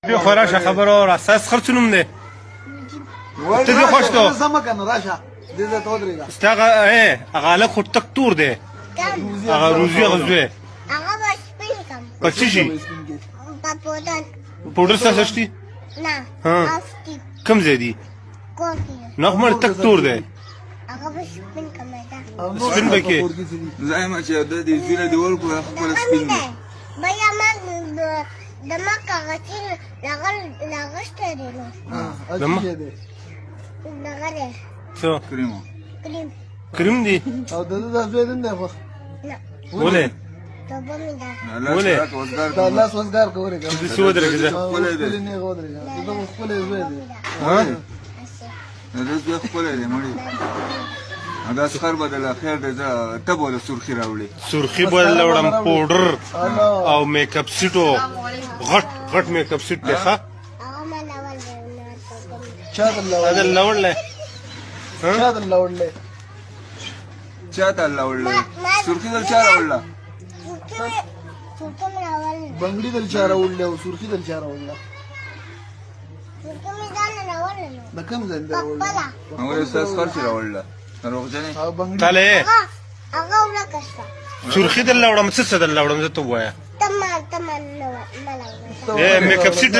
بیا خو راشه خبره وره ستاسو خر څه نوم دی؟ ته دې خوښ تو سمه کنه راشه دې ځای ته ودرېږه ستا هغه هلک خو تک تور دی هغه روزي هغه زوی هغه به سپین کم په څه شي؟ په پودر پوډر ستاسو شتي؟ نه ها. افتی کوم ځای دی؟ کور کې نه خو مړ تک تور دی هغه به سپین کم ده سپین به کې زایم چې د دې زیره دی ورکو خپل سپین دی بیا ما د ما کاغذین لغشته دی نو دمه دغه دی څه کریمو کریم کریم دی او د ده دا زوی دین دی خو نه ولې توبه مې ده ولې؟ دا الله سوزګار کوي که دې څه ودرېږه زه خپل نه ودرېږه دا خپل زوی دی ها دا زه خپل دی مړی دا سخر بدل خیر دی زه ته بوله سرخي راوړي سرخي بدل وړم پوډر او میک اپ سیټو غټ میک اپ سیټ دی ښه هغه ما لول چا دا دل لوړلی چا دل لوړلې چا ته الله وړل سرخي دل چا راوړل سوکه مې راول بنگړي دل چا راوړلې او سرخي دل چا راوړله سوکه مې ځان راول د کوم ځای دی راوړله خپله هغه ستاسو خر چې راوړل روغجنې او بنگړي تاله هغه ورکه شوه سرخي دل لوړم څه دل لوړم زه ته ووایه تمه نه میک اپ سیټ